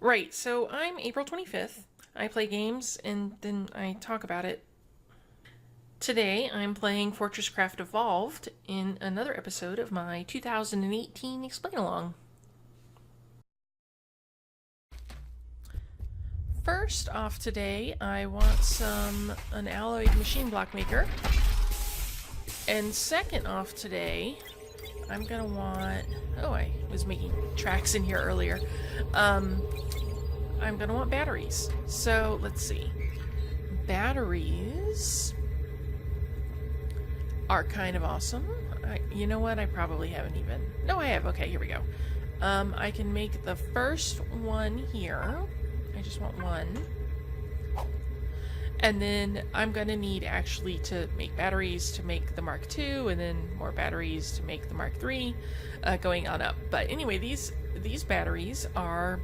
Right, so I'm April 25th. I play games and then I talk about it. Today I'm playing FortressCraft Evolved in another episode of my 2018 Explain Along. First off today, I want an alloyed machine block maker. And second off today, I'm gonna want... Oh, I was making tracks in here earlier. I'm gonna want batteries. So let's see. Batteries are kind of awesome. You know what? I probably haven't even... No, I have. Okay, here we go. I can make the first one here. I just want one. And then I'm gonna need actually to make batteries to make the Mark II, and then more batteries to make the Mark III, going on up. But anyway, these batteries are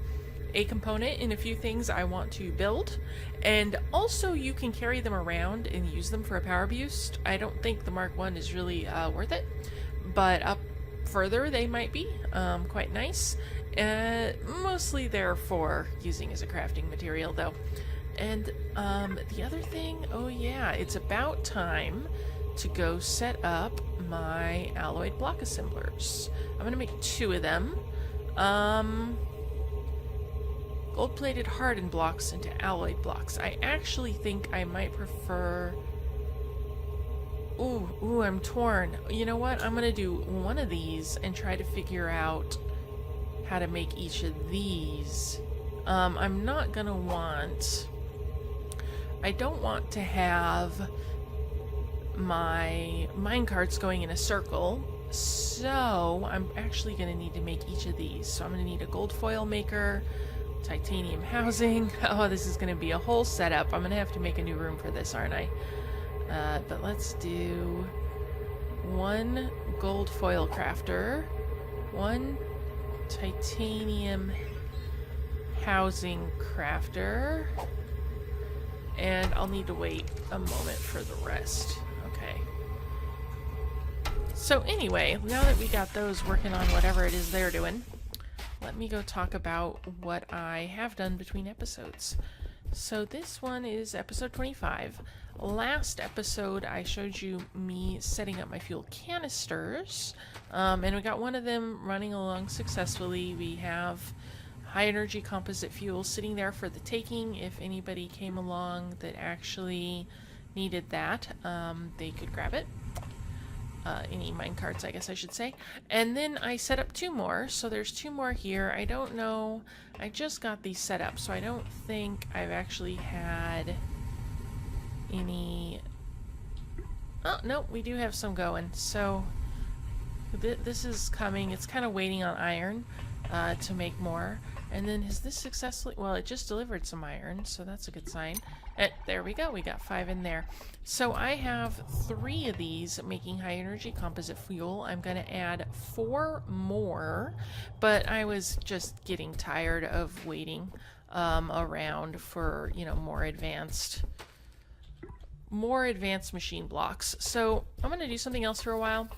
a component in a few things I want to build, and also you can carry them around and use them for a power boost. I don't think the Mark I is really worth it, but up further they might be quite nice. Mostly they're for using as a crafting material though. And the other thing, oh yeah, it's about time to go set up my alloyed block assemblers. I'm gonna make 2 of them. Gold-plated hardened blocks into alloyed blocks. I actually think I might prefer... Ooh, I'm torn. You know what? I'm gonna do one of these and try to figure out how to make each of these. I'm not gonna want... I don't want to have my minecarts going in a circle, so I'm actually going to need to make each of these. So I'm going to need a gold foil maker, titanium housing. Oh, this is going to be a whole setup. I'm going to have to make a new room for this, aren't I? But let's do 1 gold foil crafter, 1 titanium housing crafter, and I'll need to wait a moment for the rest. Okay. So anyway, now that we got those working on whatever it is they're doing, let me go talk about what I have done between episodes. So this one is episode 25. Last episode I showed you me setting up my fuel canisters, and we got one of them running along successfully. We have high energy composite fuel sitting there for the taking. If anybody came along that actually needed that, they could grab it. Any minecarts, I guess I should say. And then I set up 2 more, so there's 2 more here. I don't know, I just got these set up, so I don't think I've actually had any... Oh, no, we do have some going. So this is coming. It's kind of waiting on iron to make more. And then has this successfully... Well, it just delivered some iron, so that's a good sign. There we go. We got 5 in there. So I have 3 of these making high energy composite fuel. I'm going to add 4 more, but I was just getting tired of waiting around for, you know, more advanced machine blocks. So I'm going to do something else for a while.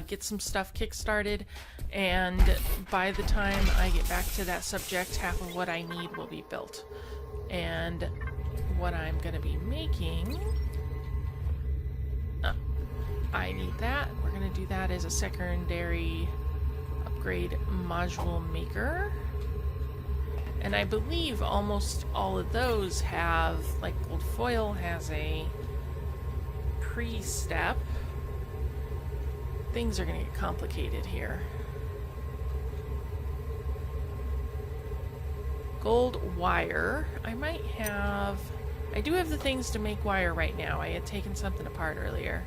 Get some stuff kick-started, and by the time I get back to that subject, half of what I need will be built. And what I'm going to be making... I need that. We're going to do that as a secondary upgrade module maker. And I believe almost all of those have, like gold foil has a pre-step. Things are going to get complicated here. Gold wire. I might have... I do have the things to make wire right now. I had taken something apart earlier.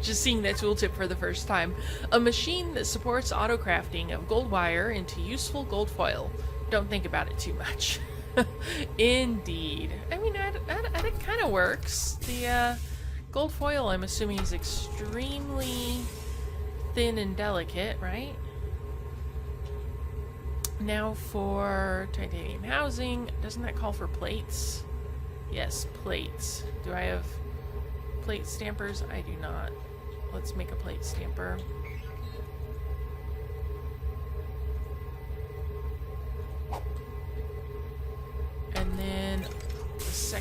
Just seeing that tooltip for the first time. A machine that supports auto crafting of gold wire into useful gold foil. Don't think about it too much. Indeed. I mean, it kind of works. The gold foil, I'm assuming, is extremely thin and delicate, right? Now for titanium housing. Doesn't that call for plates? Yes, plates. Do I have plate stampers? I do not. Let's make a plate stamper.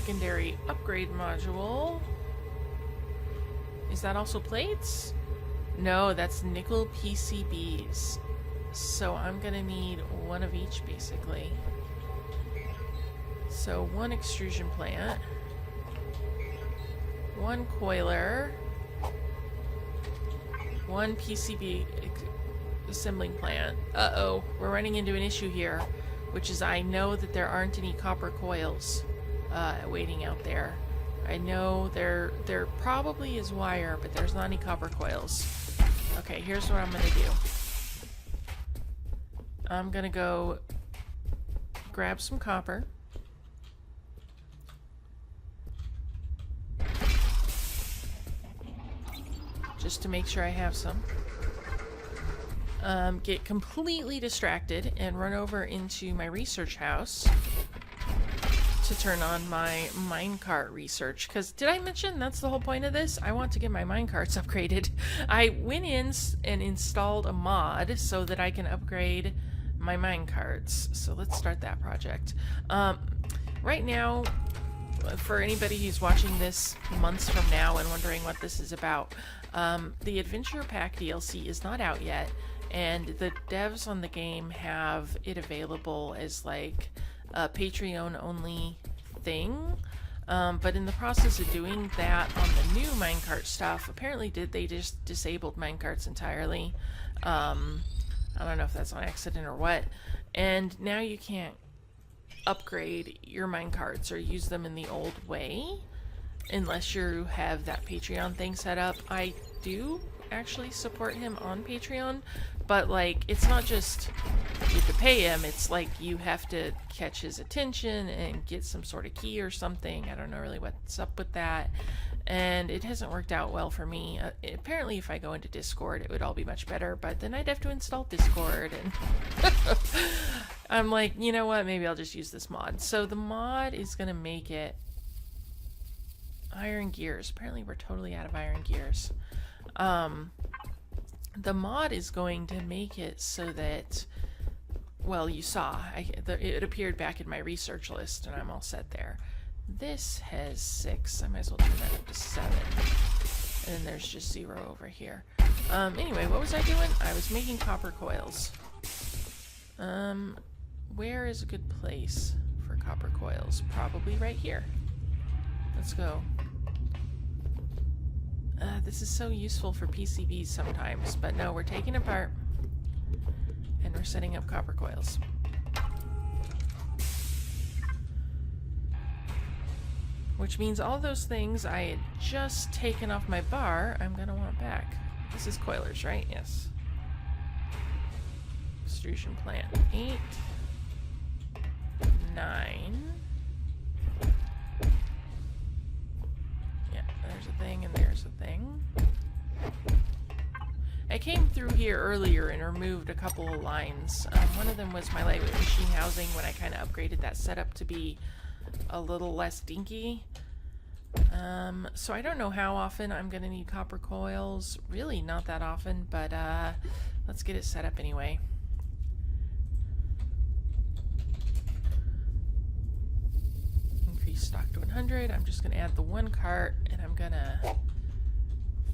secondary upgrade module. Is that also plates? No, that's nickel PCBs. So I'm gonna need one of each, basically. So one extrusion plant, one coiler, one PCB assembling plant. Uh-oh, we're running into an issue here, which is I know that there aren't any copper coils waiting out there. I know there probably is wire, but there's not any copper coils. Okay, here's what I'm gonna do. I'm gonna go grab some copper. Just to make sure I have some. Get completely distracted and run over into my research house to turn on my minecart research. Because did I mention that's the whole point of this? I want to get my minecarts upgraded. I went in and installed a mod so that I can upgrade my minecarts. So let's start that project. Right now, for anybody who's watching this months from now and wondering what this is about, the Adventure Pack DLC is not out yet, and the devs on the game have it available as like a Patreon only thing. But in the process of doing that on the new minecart stuff, apparently they just disabled minecarts entirely. I don't know if that's on accident or what. And now you can't upgrade your minecarts or use them in the old way unless you have that Patreon thing set up. I do actually support him on Patreon, but like it's not just you have to pay him, it's like you have to catch his attention and get some sort of key or something. I don't know really what's up with that, and it hasn't worked out well for me. Apparently if I go into Discord it would all be much better, but then I'd have to install Discord, and I'm like, you know what, maybe I'll just use this mod. So the mod is gonna make it iron gears. Apparently we're totally out of iron gears. The mod is going to make it so that, well, you saw, it appeared back in my research list, and I'm all set there. This has 6. I might as well turn that up to 7. And then there's just 0 over here. Anyway, what was I doing? I was making copper coils. Where is a good place for copper coils? Probably right here. Let's go. This is so useful for PCBs sometimes, but no, we're taking apart and we're setting up copper coils. Which means all those things I had just taken off my bar, I'm gonna want back. This is coilers, right? Yes. Extrusion plant 8, 9. There's a thing and there's a thing. I came through here earlier and removed a couple of lines. One of them was my lightweight machine housing when I kind of upgraded that setup to be a little less dinky. So I don't know how often I'm going to need copper coils. Really not that often, but let's get it set up anyway. Stock to 100. I'm just going to add the one cart, and I'm going to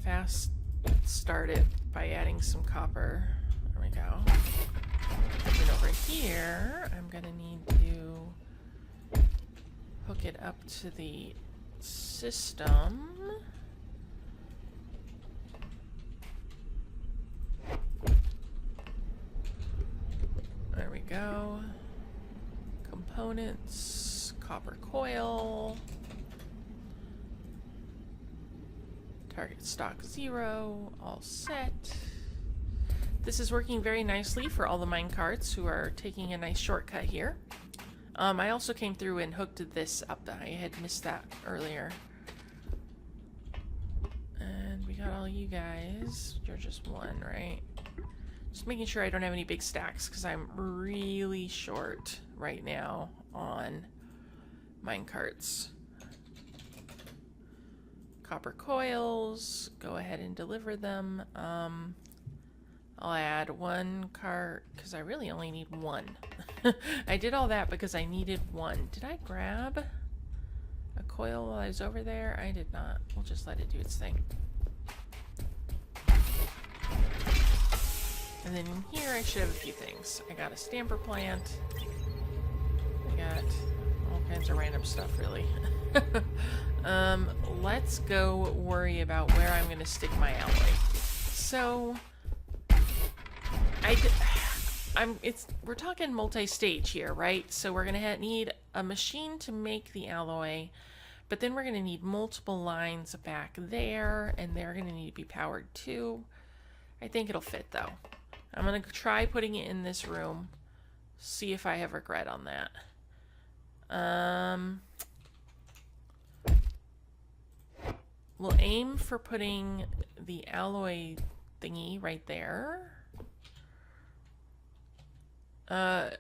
fast start it by adding some copper. There we go. And then over here, I'm going to need to hook it up to the system. There we go. Components. Copper coil, target stock 0, all set. This is working very nicely for all the minecarts who are taking a nice shortcut here. I also came through and hooked this up. I had missed that earlier. And we got all you guys. You're just 1, right? Just making sure I don't have any big stacks because I'm really short right now on minecarts. Copper coils, go ahead and deliver them. I'll add 1 cart because I really only need 1. I did all that because I needed 1. Did I grab a coil while I was over there? I did not. We'll just let it do its thing. And then in here I should have a few things. I got a stamper plant. I got all kinds of random stuff, really. Let's go worry about where I'm going to stick my alloy. So, we're talking multi-stage here, right? So we're going to need a machine to make the alloy, but then we're going to need multiple lines back there, and they're going to need to be powered too. I think it'll fit, though. I'm going to try putting it in this room, see if I have regret on that. We'll aim for putting the alloy thingy right there. I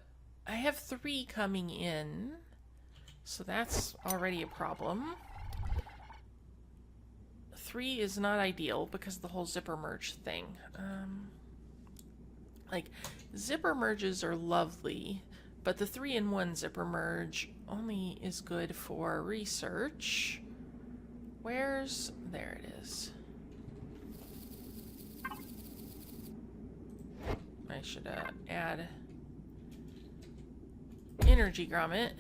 have 3 coming in, so that's already a problem. 3 is not ideal because of the whole zipper merge thing. Like, zipper merges are lovely, but the 3-in-1 zipper merge only is good for research. There it is. I should add energy grommet.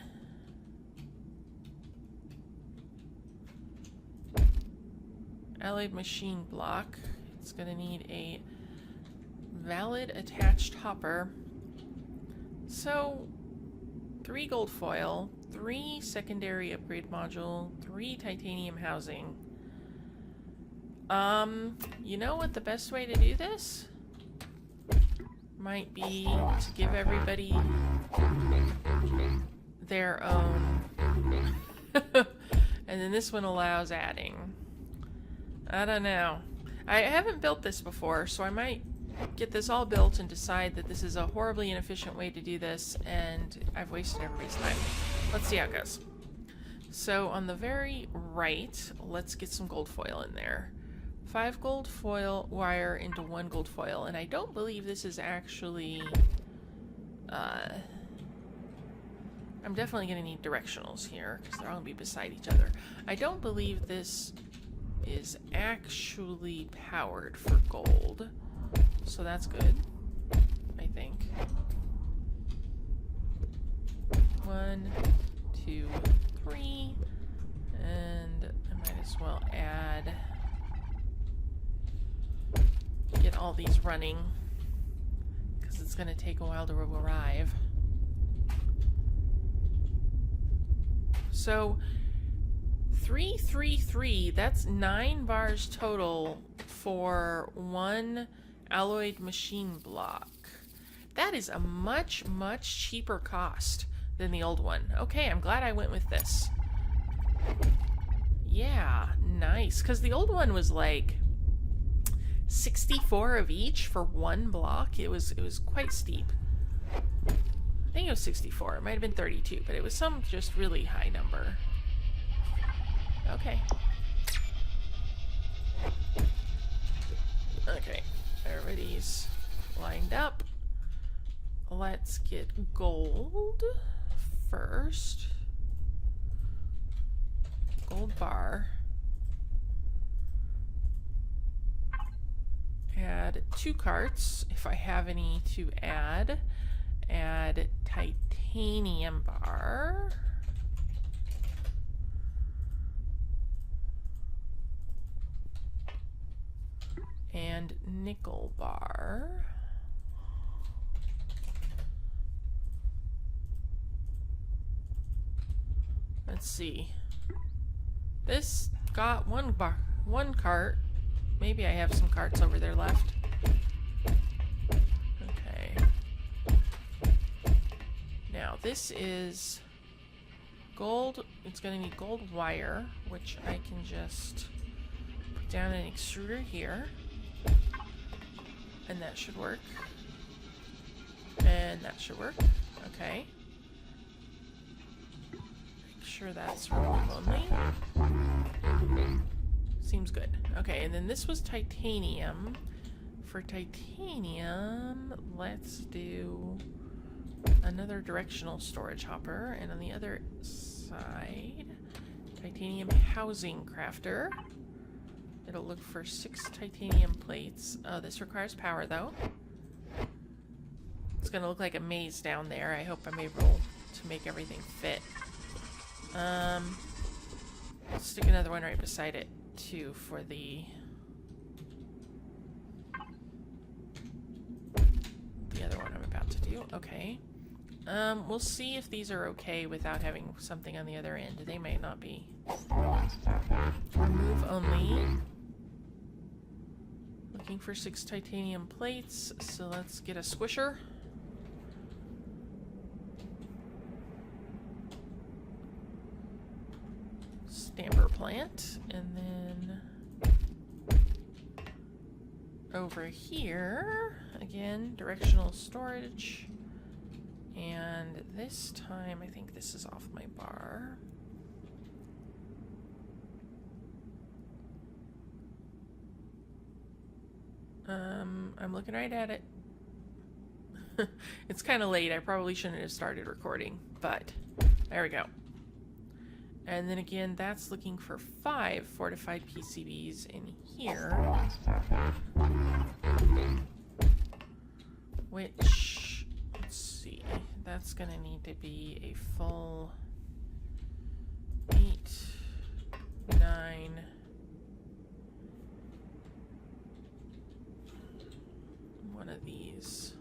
Alloyed machine block. It's going to need a valid attached hopper. So 3 gold foil, 3 secondary upgrade module, 3 titanium housing. You know what the best way to do this might be to give everybody their own. And then this one allows adding. I don't know. I haven't built this before, so I might get this all built and decide that this is a horribly inefficient way to do this, and I've wasted everybody's time. Let's see how it goes. So on the very right, let's get some gold foil in there. 5 gold foil wire into 1 gold foil, and I don't believe this is actually... I'm definitely going to need directionals here, because they're all going to be beside each other. I don't believe this is actually powered for gold, so that's good, I think. 1, 2, 3, and I might as well get all these running, because it's going to take a while to arrive. So 3, 3, 3, that's 9 bars total for 1 alloyed machine block. That is a much, much cheaper cost than the old one. Okay, I'm glad I went with this. Yeah, nice. Because the old one was like 64 of each for 1 block. It was quite steep. I think it was 64. It might have been 32, but it was some just really high number. Okay. Okay, everybody's lined up. Let's get gold first. Gold bar. Add 2 carts, if I have any to add. Add titanium bar. And nickel bar. Let's see. This got 1 cart. Maybe I have some carts over there left. Okay. Now this is gold. It's going to need gold wire, which I can just put down an extruder here. And that should work. And that should work. Okay. Make sure that's room only. Seems good. Okay, and then this was titanium. For titanium, let's do another directional storage hopper. And on the other side, Titanium housing crafter. It'll look for 6 titanium plates. Oh, this requires power though. It's gonna look like a maze down there. I hope I'm able to make everything fit. Let's stick another one right beside it too for the other one I'm about to do. Okay. We'll see if these are okay without having something on the other end. They may not be. Remove only. Looking for 6 titanium plates, so let's get a squisher. Stamper plant, and then over here, again, directional storage. And this time, I think this is off my bar. I'm looking right at it. It's kind of late. I probably shouldn't have started recording, but there we go. And then again, that's looking for 5 fortified PCBs in here. Which, let's see, that's gonna need to be a full 8, 9, one of these,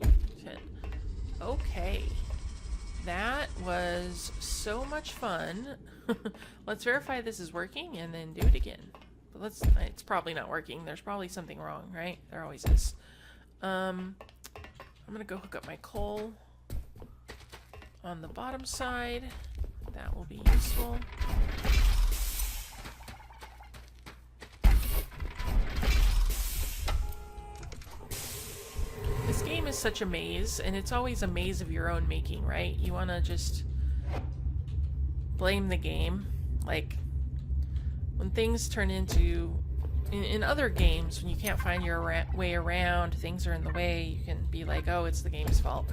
10. Okay. That was so much fun. Let's verify this is working and then do it again. But it's probably not working. There's probably something wrong, right? There always is. I'm gonna go hook up my coal on the bottom side. That will be useful. This game is such a maze, and it's always a maze of your own making, right? You want to just blame the game. Like, when things turn into... In other games, when you can't find your way around, things are in the way, you can be like, oh, it's the game's fault.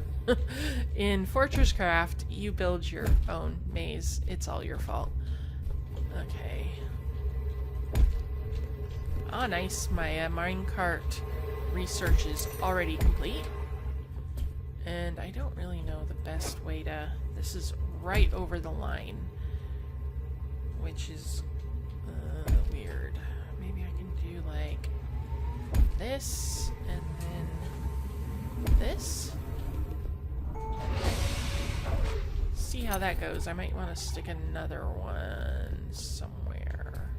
In FortressCraft, you build your own maze. It's all your fault. Okay. Ah, nice. My minecart research is already complete. And I don't really know the best way to... This is right over the line. Which is weird. Maybe I can do like this and then this. See how that goes. I might want to stick another one somewhere.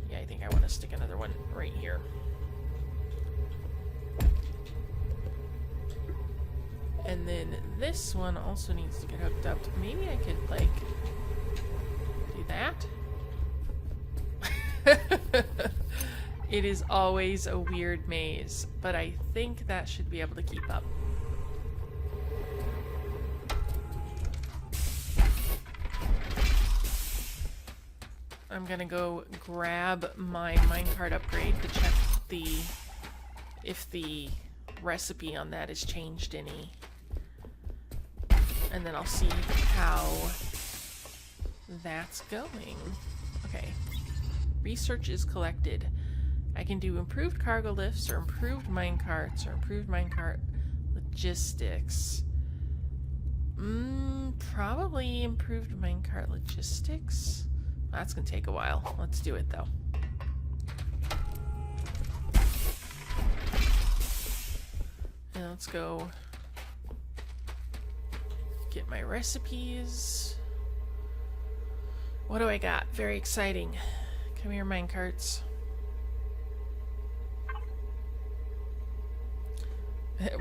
Yeah, I think I want to stick another one right here. And then this one also needs to get hooked up. Maybe I could, like, do that? It is always a weird maze, but I think that should be able to keep up. I'm gonna go grab my minecart upgrade to check if the recipe on that has changed any. And then I'll see how that's going. Okay. Research is collected. I can do improved cargo lifts or improved minecarts or improved minecart logistics. Probably improved minecart logistics. That's gonna take a while. Let's do it though. And let's go get my recipes. What do I got? Very exciting. Come here, minecarts.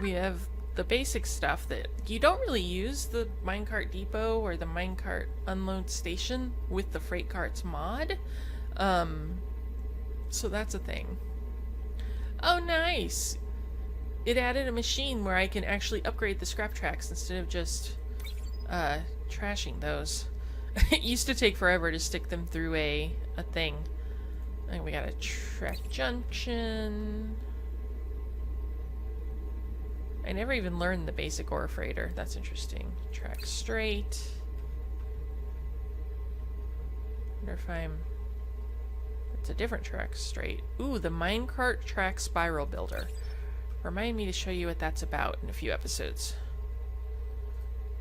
We have the basic stuff that you don't really use the minecart depot or the minecart unload station with the freight carts mod. So that's a thing. Oh, nice! It added a machine where I can actually upgrade the scrap tracks instead of just trashing those. It used to take forever to stick them through a thing. I think we got a track junction. I never even learned the basic ore freighter. That's interesting. Track straight. wonder if I'm... It's a different track straight. Ooh, the minecart track spiral builder. Remind me to show you what that's about in a few episodes.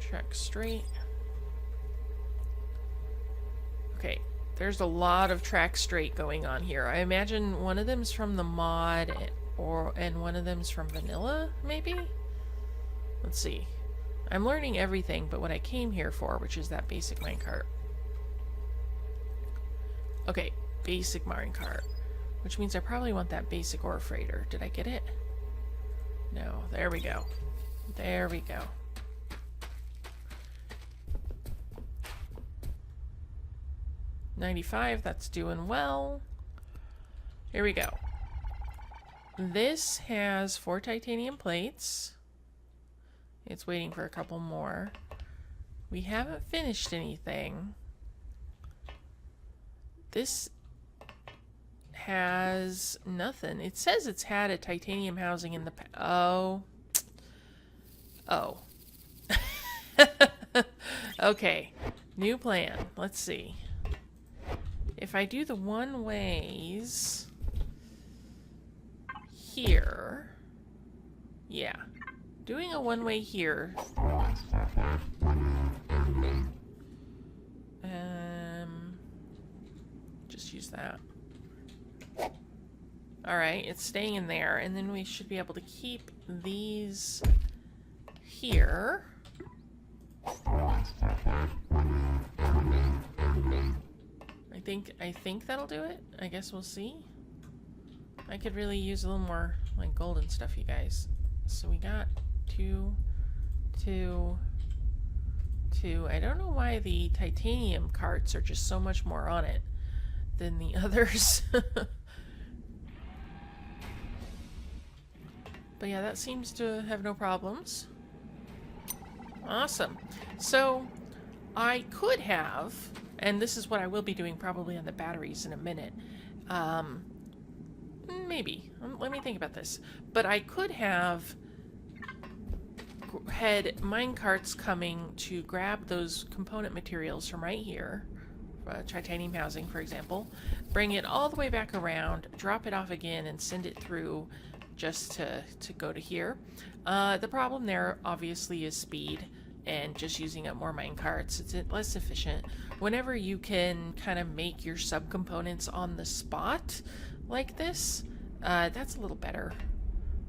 Track straight. Okay, there's a lot of track straight going on here. I imagine one of them's from the mod, and one of them's from vanilla, maybe? Let's see. I'm learning everything but what I came here for, which is that basic minecart. Okay, basic minecart. Which means I probably want that basic ore freighter. Did I get it? No, there we go. There we go. $95, that's doing well. Here we go. This has 4 titanium plates. It's waiting for a couple more. We haven't finished anything. This has nothing. It says it's had a titanium housing in the oh. Oh. Okay. New plan. Let's see. If I do the one ways here, yeah, doing a one way here. Just use that. All right, it's staying in there, and then we should be able to keep these here. I think that'll do it. I guess we'll see. I could really use a little more like golden stuff, you guys. So we got 2, 2, 2. I don't know why the titanium carts are just so much more on it than the others. But yeah, that seems to have no problems. Awesome. So I could have, and this is what I will be doing probably on the batteries in a minute. Maybe. Let me think about this. But I could have had minecarts coming to grab those component materials from right here, titanium housing, for example, bring it all the way back around, drop it off again, and send it through just to go to here. The problem there, obviously, is speed and just using up more minecarts. It's less efficient. Whenever you can kind of make your subcomponents on the spot like this, that's a little better.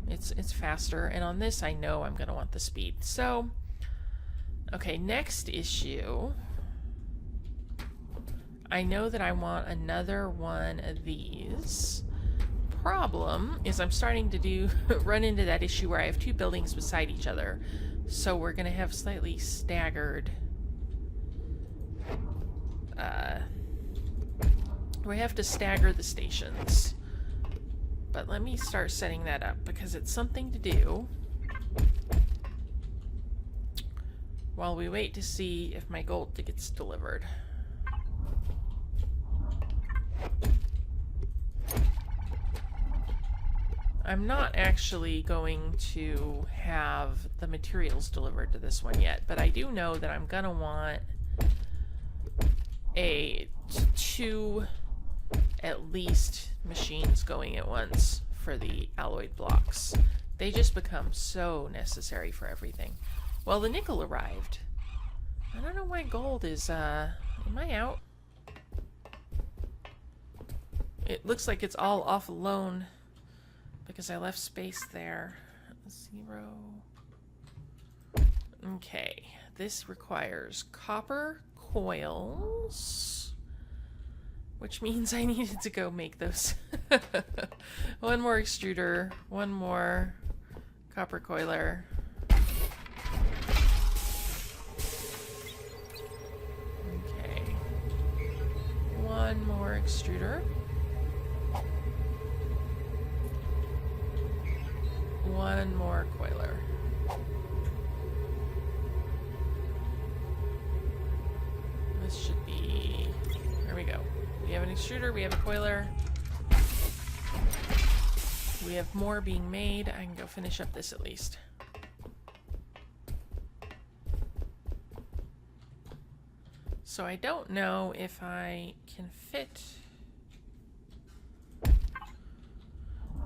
It's faster, and on this I know I'm gonna want the speed. So, okay, next issue. I know that I want another one of these. Problem is I'm starting to run into that issue where I have 2 buildings beside each other. So we're gonna have slightly staggered. We have to stagger the stations. But let me start setting that up because it's something to do while we wait to see if my gold gets delivered. I'm not actually going to have the materials delivered to this one yet, but I do know that I'm gonna want a 2 at least machines going at once for the alloyed blocks. They just become so necessary for everything. Well, the nickel arrived. I don't know why gold is, am I out? It looks like it's all off alone because I left space there. 0. Okay, this requires copper coils, which means I needed to go make those. One more extruder, one more copper coiler. Okay. One more extruder. One more coiler. This should be... There we go. We have an extruder, we have a coiler. We have more being made. I can go finish up this at least. So I don't know if I can fit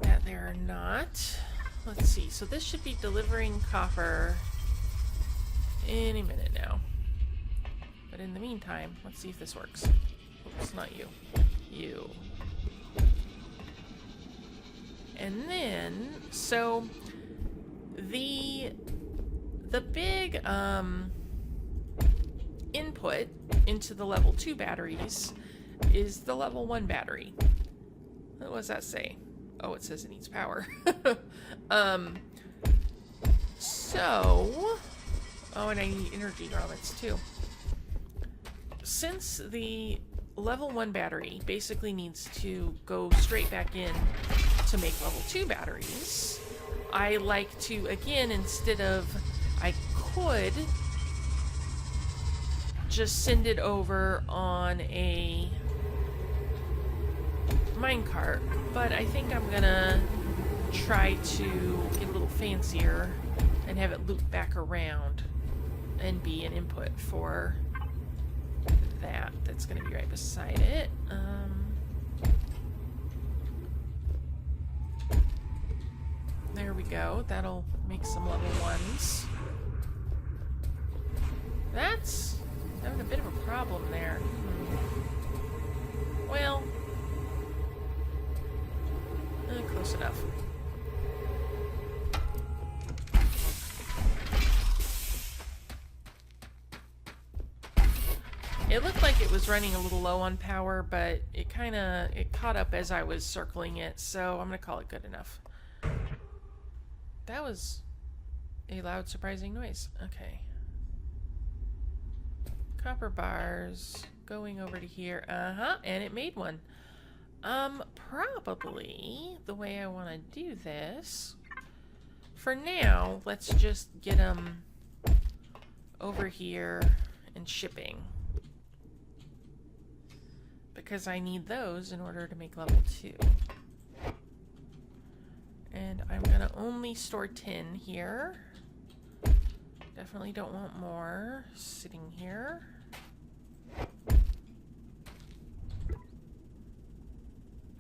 that there or not. Let's see. So this should be delivering copper any minute now. But in the meantime, let's see if this works. Oops, not you. You. And then, so the big input into the level 2 batteries is the level 1 battery. What does that say? Oh, it says it needs power. Oh, and I need energy grommets too. Since the level 1 battery basically needs to go straight back in to make level 2 batteries, I like to, again, instead of, I could just send it over on a minecart, but I think I'm gonna try to get a little fancier and have it loop back around and be an input for that. That's gonna be right beside it. There we go. That'll make some level 1s. That's having a bit of a problem there. Well, close enough. It looked like it was running a little low on power, but it caught up as I was circling it, so I'm gonna call it good enough. That was a loud, surprising noise. Okay. Copper bars going over to here. And it made one. Probably the way I want to do this. For now, let's just get them over here and shipping. Because I need those in order to make level 2. And I'm gonna only store tin here. Definitely don't want more sitting here.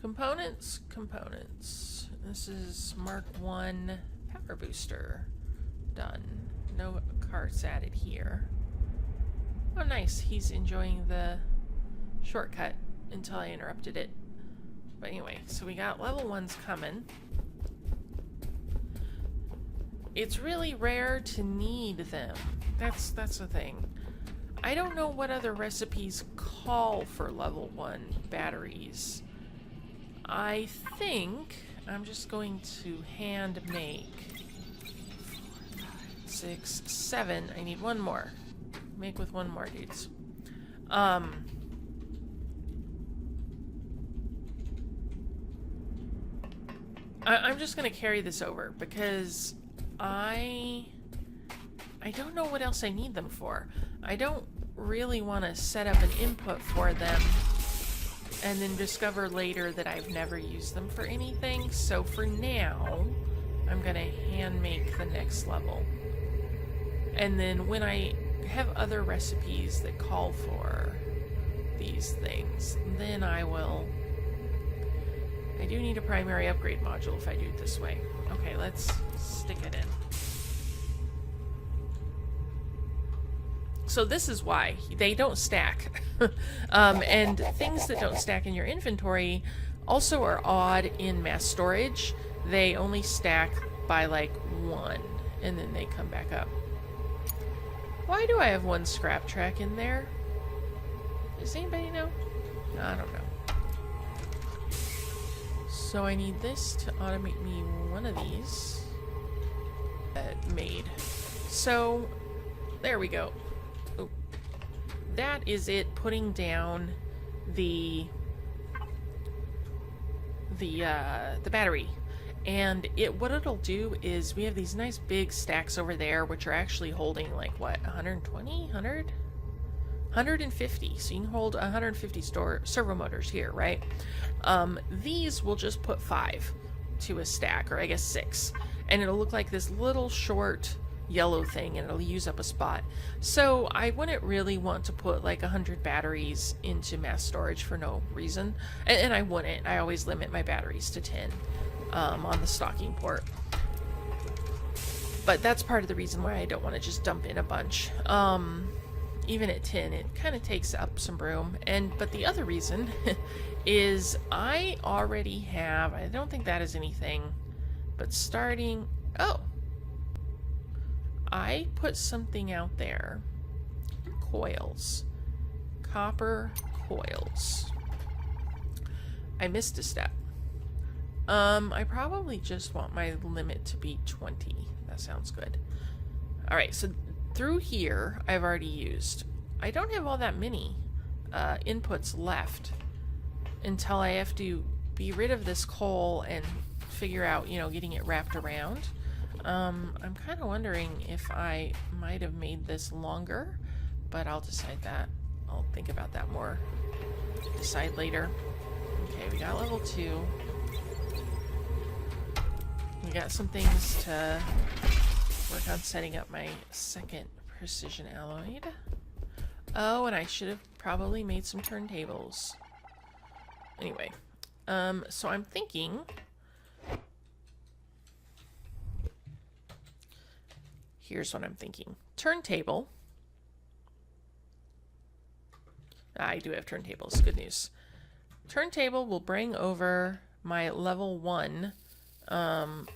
Components, components. This is Mark 1 power booster. Done. No carts added here. Oh nice, he's enjoying the shortcut until I interrupted it. But anyway, so we got level 1s coming. It's really rare to need them. That's the thing. I don't know what other recipes call for level 1 batteries. I think I'm just going to hand make 4, 5, 6, 7. I need one more. Make with one more, dudes. I'm just gonna carry this over because I don't know what else I need them for. I don't really want to set up an input for them and then discover later that I've never used them for anything. So for now, I'm going to hand make the next level. And then when I have other recipes that call for these things, then I do need a primary upgrade module if I do it this way. Okay, let's stick it in. So this is why they don't stack. And things that don't stack in your inventory also are odd in mass storage. They only stack by like 1 and then they come back up. Why do I have 1 scrap track in there? Does anybody know? I don't know. So I need this to automate me one of these. Made. So there we go. Oh, that is it putting down the battery. And what it'll do is we have these nice big stacks over there which are actually holding like what, 120, 100? 150, so you can hold 150 servo motors here, right? These will just put 5 to a stack, or I guess 6, and it'll look like this little short yellow thing and it'll use up a spot. So I wouldn't really want to put like 100 batteries into mass storage for no reason. And I wouldn't. I always limit my batteries to 10 on the stocking port. But that's part of the reason why I don't want to just dump in a bunch. Even at 10, it kind of takes up some room. But the other reason is I already have, I don't think that is anything, but starting, oh, I put something out there. Coils. Copper coils. I missed a step. I probably just want my limit to be 20. That sounds good. Alright, so through here, I've already used. I don't have all that many inputs left until I have to be rid of this coal and figure out, you know, getting it wrapped around. I'm kind of wondering if I might have made this longer, but I'll decide that. I'll think about that more. Decide later. Okay, we got level 2. We got some things to work on setting up my second precision alloyed. Oh, and I should have probably made some turntables. Anyway, so I'm thinking here's what I'm thinking. Turntable. I do have turntables. Good news. Turntable will bring over my level 1. And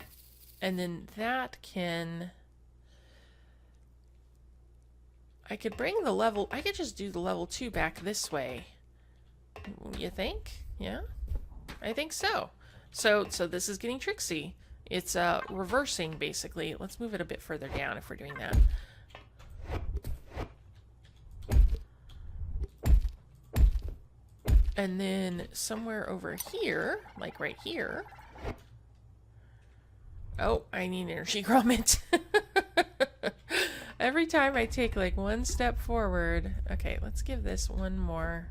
then that can... I could bring the level... I could just do the level 2 back this way. You think? Yeah? I think so. So this is getting tricksy. It's reversing, basically. Let's move it a bit further down if we're doing that. And then somewhere over here, like right here... Oh, I need energy grommet. Every time I take like one step forward... Okay, let's give this one more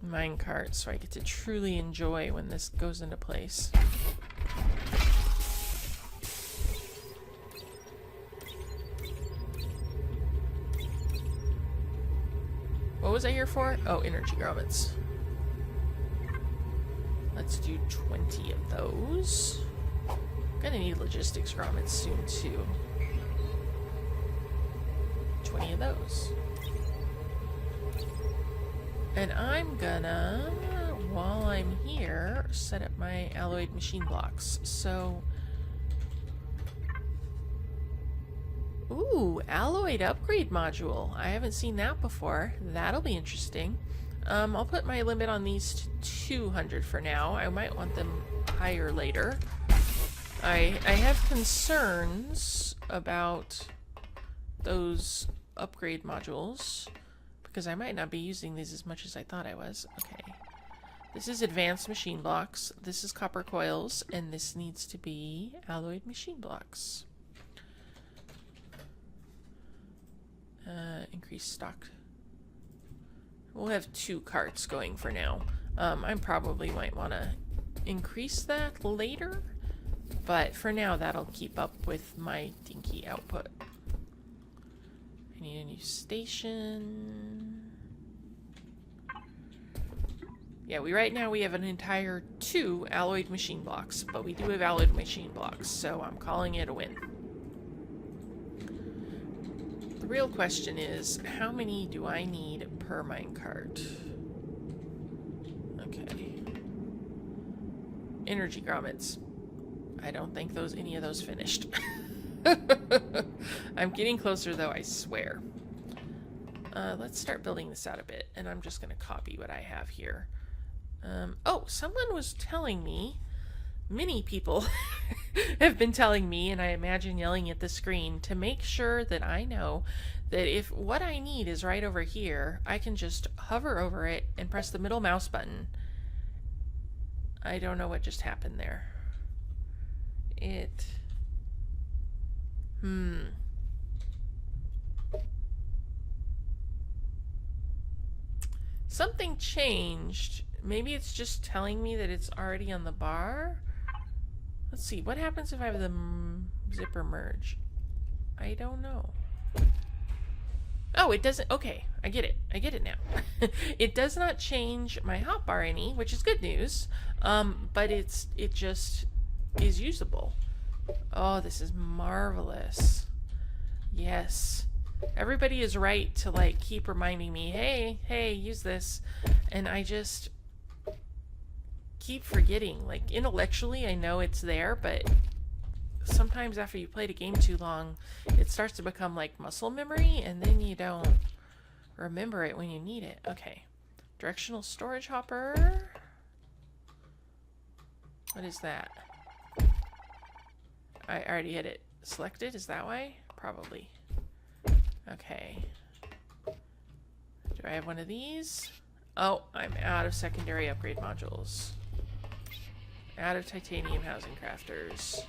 minecart so I get to truly enjoy when this goes into place. What was I here for? Oh, energy grommets. Let's do 20 of those. Gonna need logistics grommets soon too. 20 of those. And I'm gonna, while I'm here, set up my alloyed machine blocks. So, ooh, alloyed upgrade module. I haven't seen that before. That'll be interesting. I'll put my limit on these to 200 for now. I might want them higher later. I have concerns about those upgrade modules because I might not be using these as much as I thought I was. Okay. This is advanced machine blocks. This is copper coils, and this needs to be alloyed machine blocks. Increase stock. We'll have 2 carts going for now. I probably might want to increase that later, but for now that'll keep up with my dinky output. I need a new station. Yeah, right now we have an entire 2 alloyed machine blocks, but we do have alloyed machine blocks, so I'm calling it a win. The real question is, how many do I need per minecart? Okay. Energy grommets. I don't think any of those finished. I'm getting closer though, I swear. Let's start building this out a bit, and I'm just going to copy what I have here. Oh, someone was telling me, many people have been telling me, and I imagine yelling at the screen, to make sure that I know that if what I need is right over here, I can just hover over it and press the middle mouse button. I don't know what just happened there. Something changed. Maybe it's just telling me that it's already on the bar. Let's see, what happens if I have the Zipper merge. I don't know. Oh, it doesn't. Okay, I get it. I get it now. It does not change my hotbar any, which is good news. But it just is usable. Oh, this is marvelous. Yes. Everybody is right to like keep reminding me, hey, use this. And I just keep forgetting. Like intellectually I know it's there, but sometimes after you played a game too long, it starts to become like muscle memory, and then you don't remember it when you need it. Okay. Directional storage hopper. What is that? I already had it selected. Is that why? Probably. Okay. Do I have one of these? Oh, I'm out of secondary upgrade modules. Out of titanium housing crafters.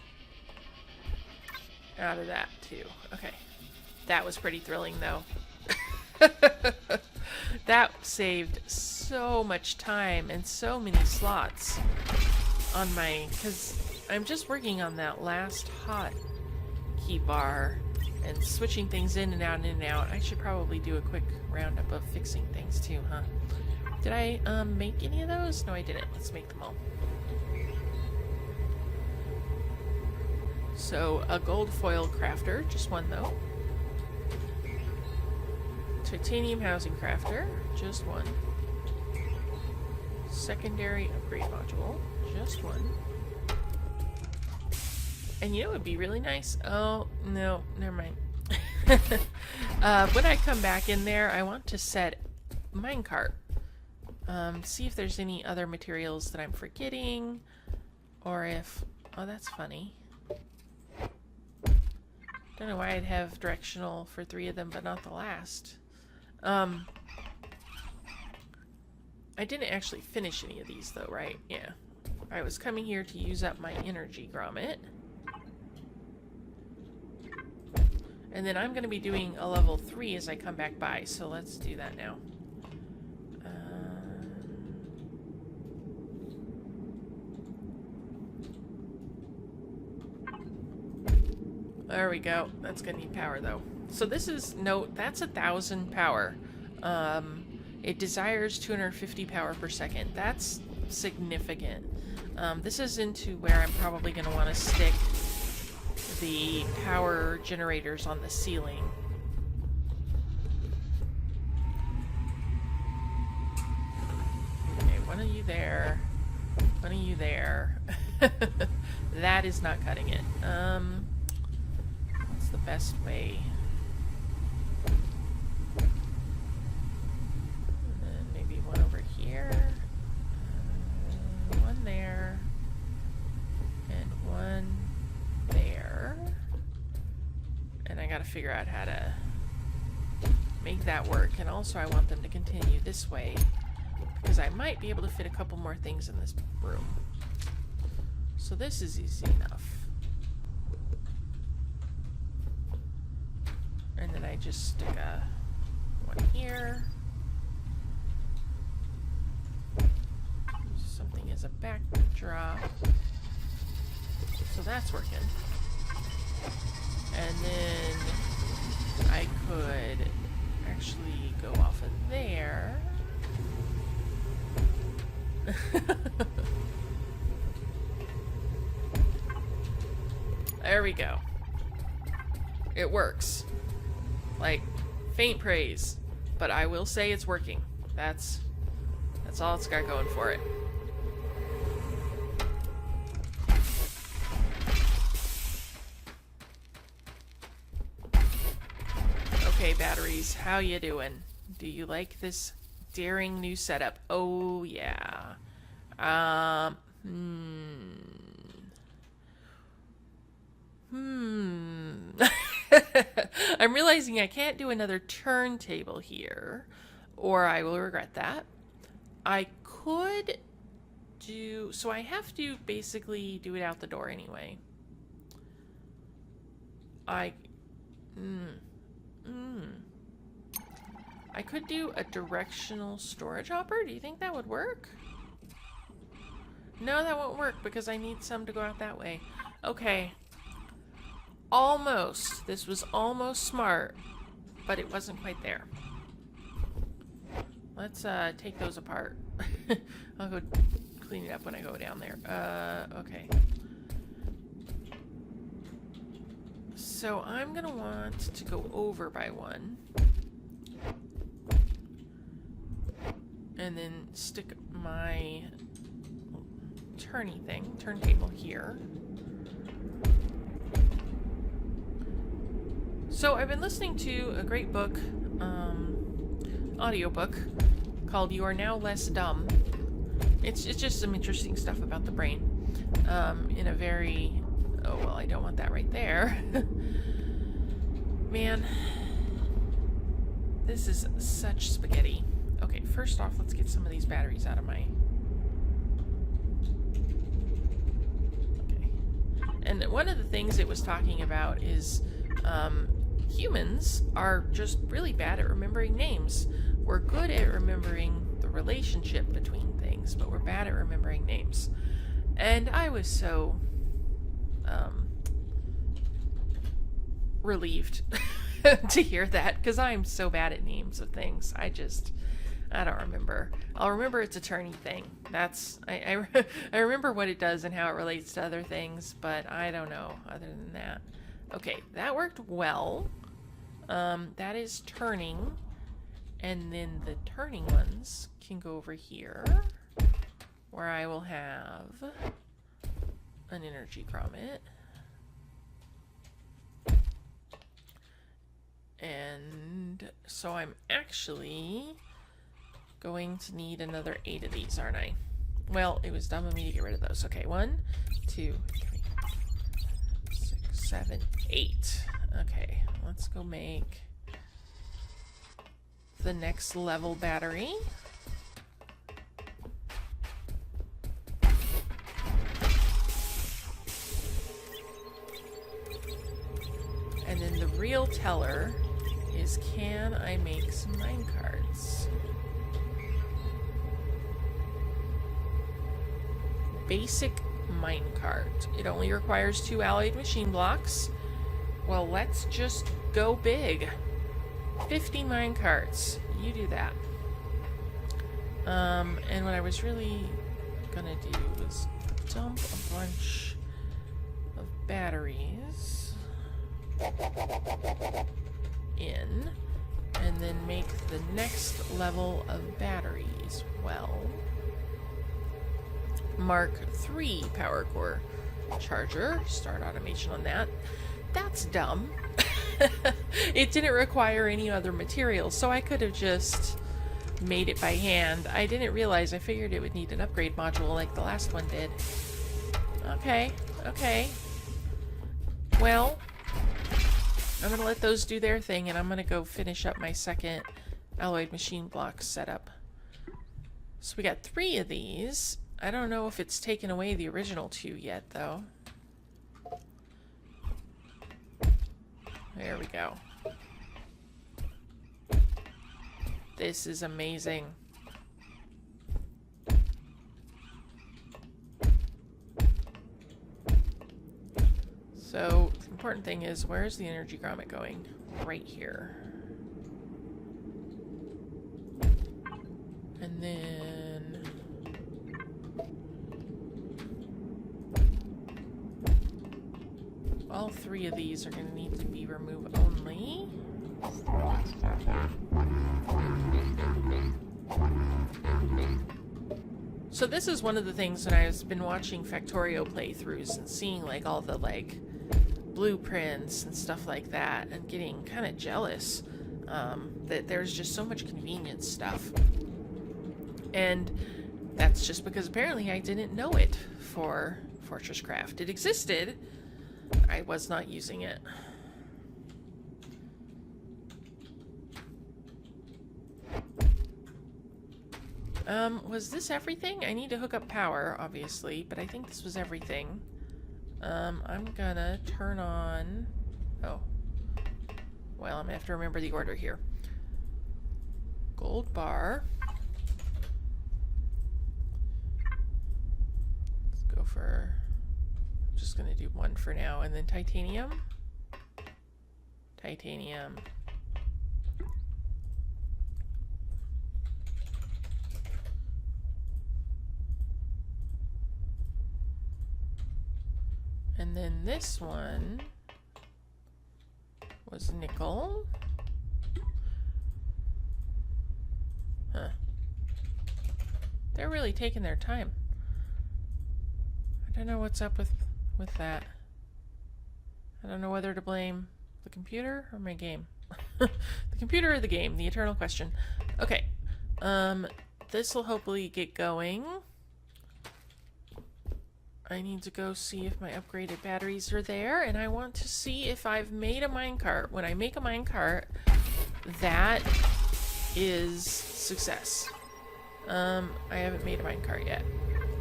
Out of that too. Okay. That was pretty thrilling though. That saved so much time and so many slots on my, because I'm just working on that last hot key bar and switching things in and out and in and out. I should probably do a quick roundup of fixing things too, huh? Did I make any of those? No, I didn't. Let's make them all. So a gold foil crafter, just one though. Titanium housing crafter, just one. Secondary upgrade module, just one. And you know what would be really nice? Oh, no, never mind. When I come back in there, I want to set minecart. See if there's any other materials that I'm forgetting. Or if... Oh, that's funny. Don't know why I'd have directional for 3 of them, but not the last. I didn't actually finish any of these though, right? Yeah. I was coming here to use up my energy grommet. And then I'm going to be doing a level 3 as I come back by, so let's do that now. There we go. That's going to need power though. So this is, no, that's 1,000 power. It desires 250 power per second. That's significant. This is into where I'm probably going to want to stick the power generators on the ceiling. Okay, one of you there. One of you there. That is not cutting it. What's the best way? And then maybe one over here. One there. And one there. And I gotta figure out how to make that work. And also I want them to continue this way, because I might be able to fit a couple more things in this room. So this is easy enough. And then I just stick one here. Use something as a backdrop. So that's working. And then I could actually go off of there. There we go. It works. Like, faint praise. But I will say it's working. That's all it's got going for it. Okay, batteries, how you doing? Do you like this daring new setup? Oh, yeah. I'm realizing I can't do another turntable here, or I will regret that. I could do... So I have to basically do it out the door anyway. I could do a directional storage hopper. Do you think that would work? No, that won't work because I need some to go out that way. Okay. almost. This was almost smart, but it wasn't quite there. Let's take those apart. I'll go clean it up when I go down there. Okay. So I'm gonna want to go over by one. And then stick my turntable here. So I've been listening to a great book, audiobook, called You Are Now Less Dumb. It's just some interesting stuff about the brain, in a very... Oh, well, I don't want that right there. Man, this is such spaghetti. Okay, first off, let's get some of these batteries out of my... Okay. And one of the things it was talking about is humans are just really bad at remembering names. We're good at remembering the relationship between things, but we're bad at remembering names. And I was so relieved to hear that, because I'm so bad at names of things. I don't remember. I'll remember it's a turning thing. That's I remember what it does and how it relates to other things, but I don't know other than that. Okay, that worked well. That is turning, and then the turning ones can go over here, where I will have an energy grommet. And so I'm actually going to need another 8 of these, aren't I? Well, it was dumb of me to get rid of those. Okay, 1, 2, 3, 6, 7, 8. Okay, let's go make the next level battery. And then the real teller is, can I make some mine cards? Basic minecart. It only requires 2 alloyed machine blocks. Well, let's just go big. 50 minecarts. You do that. And what I was really gonna do was dump a bunch of batteries in, and then make the next level of batteries. Well, Mark III power core charger. Start automation on that. That's dumb. It didn't require any other materials, so I could have just made it by hand. I didn't realize. I figured it would need an upgrade module like the last one did. Okay. Well, I'm gonna let those do their thing, and I'm gonna go finish up my second alloyed machine block setup. So we got 3 of these. I don't know if it's taken away the original 2 yet, though. There we go. This is amazing. So, the important thing is, where's the energy grommet going? Right here. And then... all 3 of these are going to need to be remove only. So this is one of the things when I've been watching Factorio playthroughs and seeing like all the like blueprints and stuff like that, and getting kind of jealous that there's just so much convenience stuff. And that's just because apparently I didn't know it for FortressCraft. It existed. I was not using it. Was this everything? I need to hook up power, obviously, but I think this was everything. I'm gonna turn on... Oh. Well, I'm gonna have to remember the order here. Gold bar. Let's go for... just gonna do 1 for now, and then titanium. Titanium. And then this one was nickel. Huh. They're really taking their time. I don't know what's up with that. I don't know whether to blame the computer or my game. The computer or the game, the eternal question. Okay. This will hopefully get going. I need to go see if my upgraded batteries are there, and I want to see if I've made a minecart. When I make a minecart, that is success. I haven't made a minecart yet.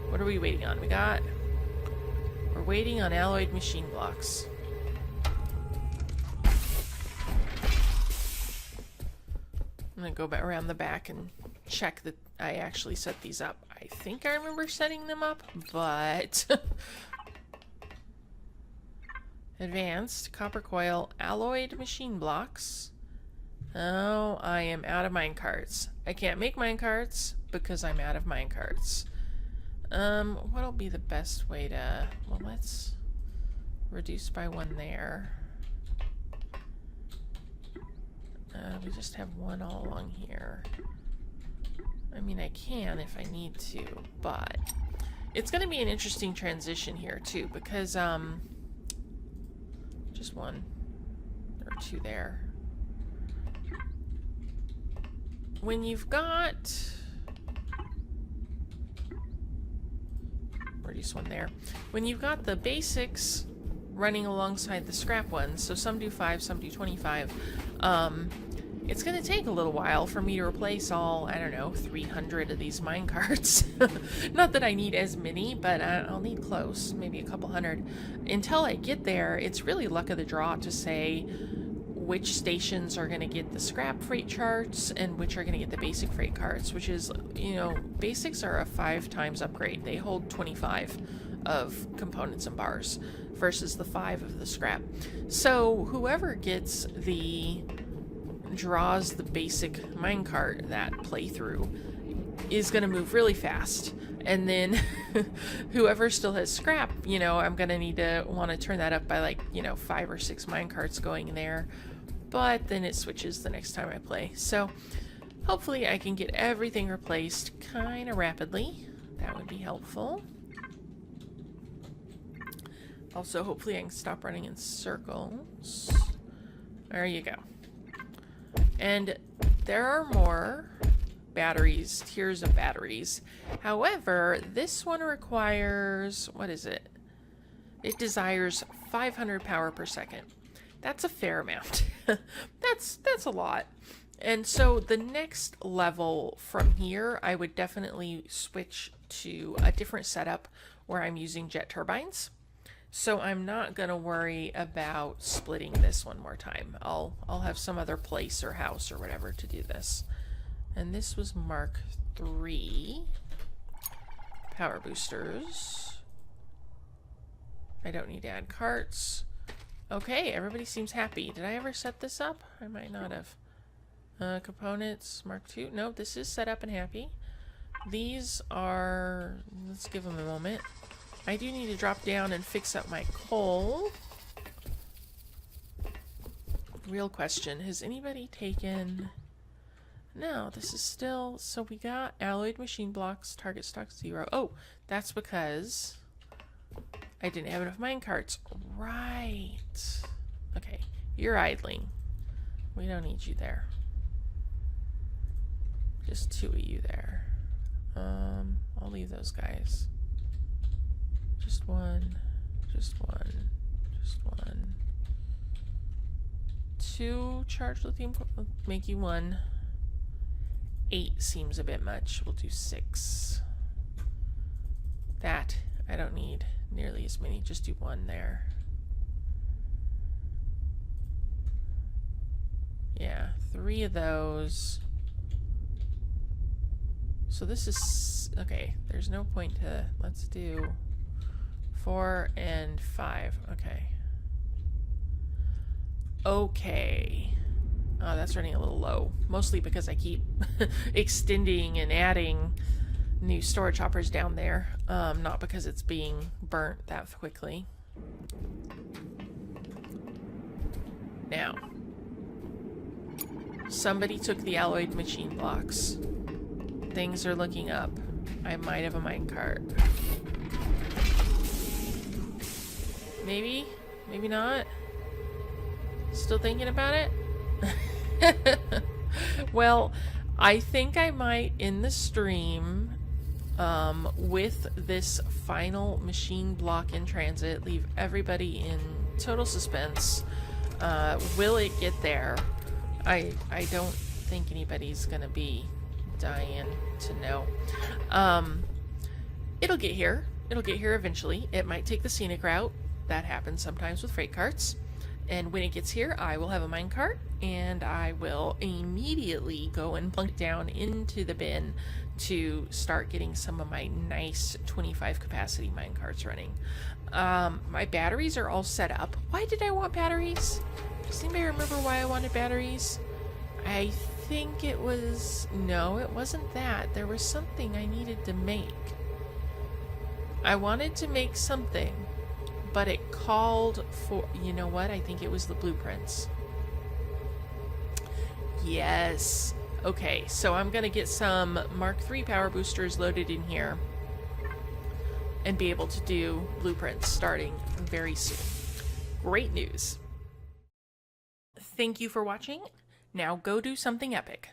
What are we waiting on? We're waiting on alloyed machine blocks. I'm gonna go back around the back and check that I actually set these up. I think I remember setting them up, but advanced copper coil alloyed machine blocks. Oh, I am out of minecarts. I can't make minecarts because I'm out of minecarts. What'll be the best way to... Well, let's reduce by one there. We just have one all along here. I mean, I can if I need to, but it's going to be an interesting transition here too, because just one or two there. When you've got reduce one there. When you've got the basics running alongside the scrap ones, so some do 5, some do 25, it's going to take a little while for me to replace all, I don't know, 300 of these minecarts. Not that I need as many, but I'll need close, maybe a couple hundred. Until I get there, it's really luck of the draw to say which stations are going to get the scrap freight charts and which are going to get the basic freight carts, which is, you know, basics are a 5 times upgrade. They hold 25 of components and bars versus the 5 of the scrap. So whoever draws the basic minecart, that playthrough, is going to move really fast. And then whoever still has scrap, you know, I'm going to need to want to turn that up by like, you know, 5 or 6 minecarts going there. But then it switches the next time I play. So hopefully I can get everything replaced kind of rapidly. That would be helpful. Also, hopefully I can stop running in circles. There you go. And there are more batteries, tiers of batteries. However, this one requires, what is it? It desires 500 power per second. That's a fair amount. That's a lot. And so the next level from here, I would definitely switch to a different setup where I'm using jet turbines. So I'm not going to worry about splitting this one more time. I'll have some other place or house or whatever to do this. And this was Mark III. Power boosters. I don't need to add carts. Okay, everybody seems happy. Did I ever set this up? I might not have. Components, Mark II. No, this is set up and happy. These are... Let's give them a moment. I do need to drop down and fix up my coal. Real question. Has anybody taken... No, this is still... So we got alloyed machine blocks, target stock 0. Oh, that's because I didn't have enough minecarts. Right. Okay, you're idling. We don't need you there. Just 2 of you there. I'll leave those guys. Just one. Just one. Just one. 2 charged lithium. Make you 1. 8 seems a bit much. We'll do 6. That I don't need nearly as many. Just do 1 there. Yeah, 3 of those. So this is okay. There's no point to. Let's do 4 and 5. Okay. Okay. Oh, that's running a little low. Mostly because I keep extending and adding new storage hoppers down there. Not because it's being burnt that quickly. Now, somebody took the alloyed machine blocks. Things are looking up. I might have a minecart. Maybe? Maybe not? Still thinking about it? Well, I think I might end the stream with this final machine block in transit. Leave everybody in total suspense. Will it get there? I don't think anybody's gonna be dying to know. It'll get here. It'll get here eventually. It might take the scenic route. That happens sometimes with freight carts. And when it gets here, I will have a minecart, and I will immediately go and plunk it down into the bin to start getting some of my nice 25 capacity minecarts running. My batteries are all set up. Why did I want batteries? Does anybody remember why I wanted batteries? I think it was... No, it wasn't that. There was something I needed to make. I wanted to make something, but it called for... You know what? I think it was the blueprints. Yes. Okay, so I'm going to get some Mark III power boosters loaded in here and be able to do blueprints starting very soon. Great news. Thank you for watching. Now go do something epic.